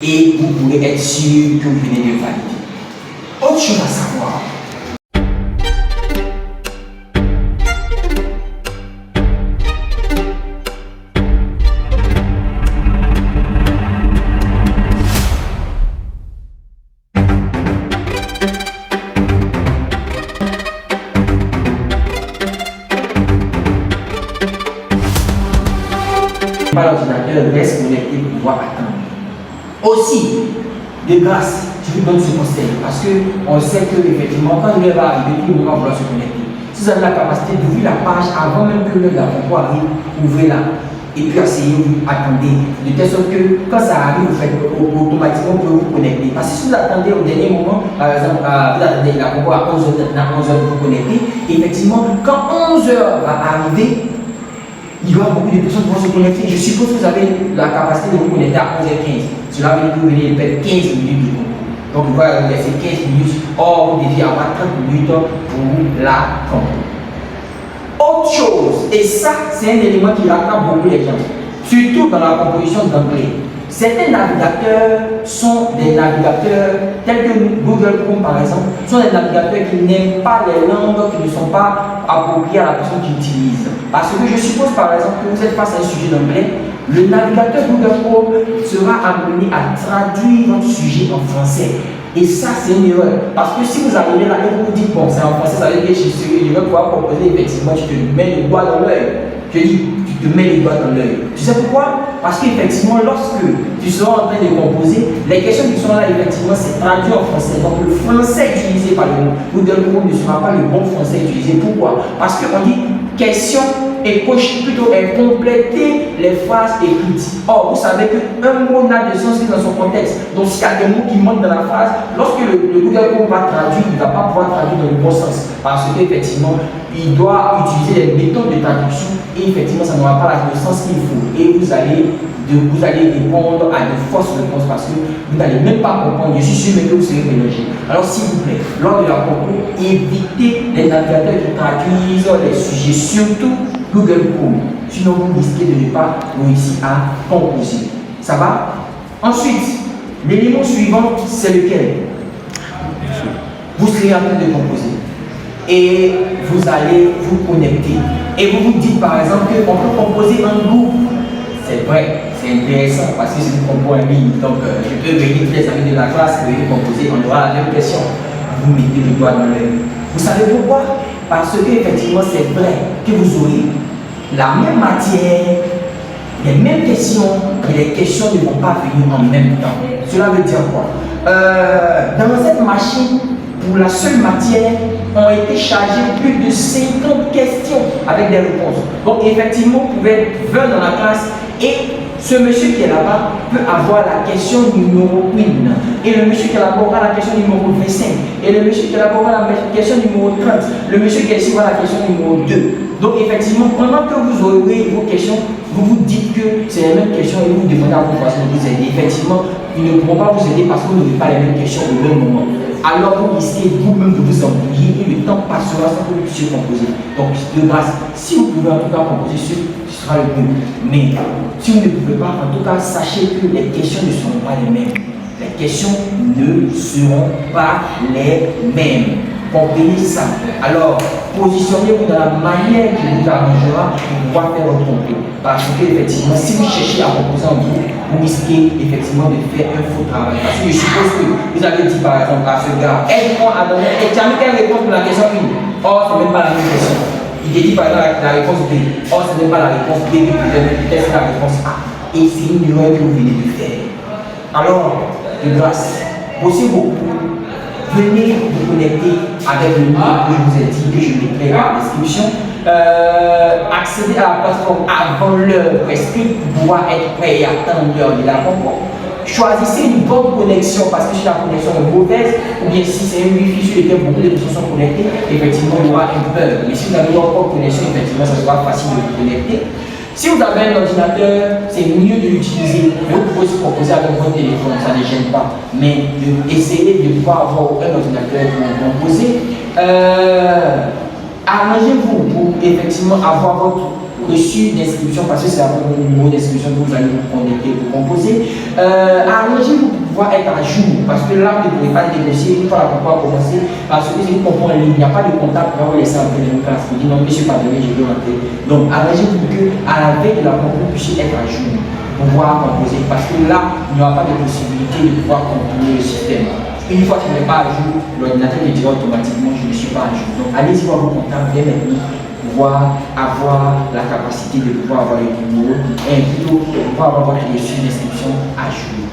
et vous pourrez être sûr que vous venez de valider. Autre chose à savoir. L'ordinateur reste connecté pour pouvoir attendre. Aussi, de grâce, je vous donne ce conseil parce qu'on sait que effectivement, quand l'heure va arriver, tout le monde va vouloir se connecter. Si vous avez la capacité d'ouvrir la page avant même que l'heure d'apprendre arrive, ouvrez-la et puis asseyez-vous, attendez. De telle sorte que quand ça arrive, vous faites automatiquement vous vous connecter. Parce que si vous attendez au dernier moment, par exemple, vous attendez la compo à 11h, vous vous connectez, effectivement, quand 11h va arriver, il y aura beaucoup de personnes qui vont se connecter. Je suppose que vous avez la capacité de vous connecter à 11h15. Cela veut dire que vous venez de perdre 15 minutes de cours. Donc, vous allez laisser 15 minutes. Or, vous deviez avoir 30 minutes pour la compo. Autre chose, et ça, c'est un élément qui rattrape beaucoup les gens, surtout dans la composition d'anglais. Certains navigateurs sont des navigateurs tels que Google Chrome par exemple, sont des navigateurs qui n'aiment pas les langues qui ne sont pas appropriées à la personne qui utilise. Parce que je suppose par exemple que vous êtes face à un sujet d'anglais, le navigateur Google Chrome sera amené à traduire votre sujet en français. Et ça, c'est une erreur. Parce que si vous arrivez là et vous vous dites, bon, c'est en français, ça veut dire que je vais pouvoir proposer, effectivement, tu te mets le doigt dans l'œil. Je dis, tu te mets les doigts dans l'œil. Tu sais pourquoi? Parce qu'effectivement, lorsque tu seras en train de composer, les questions qui sont là, effectivement, c'est traduit en français. Donc, le français utilisé par le Google Chrome ne sera pas le bon français utilisé. Pourquoi? Parce qu'on dit question et plutôt compléter les phrases écrites. Or, vous savez qu'un mot n'a de sens que dans son contexte. Donc, s'il y a des mots qui manquent dans la phrase, lorsque le Google Chrome va traduire, il ne va pas pouvoir traduire dans le bon sens. Parce qu'effectivement, il doit utiliser les méthodes de traduction et effectivement, ça n'aura pas le sens qu'il faut. Et vous allez répondre à de fausses réponses parce que vous n'allez même pas comprendre. Je suis sûr que vous serez mélangé. Alors, s'il vous plaît, lors de la concours, évitez les navigateurs qui traduisent les sujets, surtout Google Chrome. Sinon, vous risquez de ne pas réussir à composer. Ça va? Ensuite, l'élément suivant, c'est lequel? Vous serez en train de composer. Et vous allez vous connecter. Et vous vous dites par exemple qu'on peut composer en groupe. C'est vrai, c'est intéressant parce que c'est du compo en ligne. Donc, je peux venir tous les amis de la classe, venir composer, on aura la même question. Vous mettez le doigt dans l'œil. Vous savez pourquoi? Parce que effectivement, c'est vrai que vous aurez la même matière, les mêmes questions, et les questions ne vont pas venir en même temps. Cela veut dire quoi? Dans cette machine, pour la seule matière, ont été chargées plus de 50 questions avec des réponses. Donc effectivement, vous pouvez être 20 dans la classe et ce monsieur qui est là-bas peut avoir la question numéro 1. Et le monsieur qui est là-bas aura la question numéro 25. Et le monsieur qui est là-bas aura la question numéro 30. Le monsieur qui est ici aura la question numéro 2. Donc effectivement, pendant que vous aurez vos questions, vous vous dites que c'est les mêmes questions et vous demandez à vos voisins de vous aider. Effectivement, ils ne pourront pas vous aider parce que vous n'avez pas les mêmes questions au même moment. Alors vous risquez vous-même de vous embrouiller et le temps passera sans que vous puissiez composer. Donc de grâce, si vous pouvez en tout cas composer, ce sera le mieux. Mais si vous ne pouvez pas, en tout cas, sachez que les questions ne seront pas les mêmes. Les questions ne seront pas les mêmes. Comprenez ça. Alors, positionnez-vous dans la manière qui vous arrangera pour pouvoir faire votre concours. Parce que, effectivement, si vous cherchez à composer en groupe, vous risquez effectivement de faire un faux travail. Parce que je suppose que vous avez dit par exemple à ce gars, aide-moi à donner, et tu as mis quelle réponse pour la question 1? Or, ce n'est même pas la même question. Il te dit par exemple la réponse B. Or, ce n'est pas la réponse B, peut-être la réponse A. Et c'est une erreur que vous venez de faire. Alors, de grâce, bossez beaucoup. Venez vous connecter avec le lien que je vous ai dit, que je mettrai dans la description. Accédez à la plateforme avant l'heure prescrite pour pouvoir être prêt et attendre l'heure de la concours. Choisissez une bonne connexion parce que si la connexion est mauvaise, ou bien si c'est un wifi sur lequel beaucoup de personnes sont connectées, effectivement il y aura un bug. Mais si vous avez une bonne connexion, effectivement ça sera facile de vous connecter. Si vous avez un ordinateur, c'est mieux de l'utiliser. Vous pouvez se proposer avec votre téléphone, ça ne gêne pas. Mais essayez de pouvoir avoir un ordinateur pour composer. Arrangez-vous pour effectivement avoir votre reçu d'inscription, parce que c'est après mon numéro d'inscription que vous allez vous connecter, vous composer. Allongez pour pouvoir être à jour, parce que là, vous ne pouvez pas négocier une fois la pouvoir commencer, parce que c'est une concours en ligne, il n'y a pas de contact pour vous laisser entrer dans une classe. Vous dites non, monsieur, pardonnez, je veux rentrer. Donc, allongez pour que, à la veille de la concours, vous puissiez être à jour, pouvoir composer, parce que là, il n'y aura pas de possibilité de pouvoir contrôler le système. Une fois que je n'ai pas à jour, l'ordinateur me dira automatiquement que je ne suis pas à jour. Donc, allez-y voir vos comptables dès maintenant, pouvoir avoir la capacité de pouvoir avoir le numéro et plutôt de pouvoir avoir votre reçu d'inscription à jour.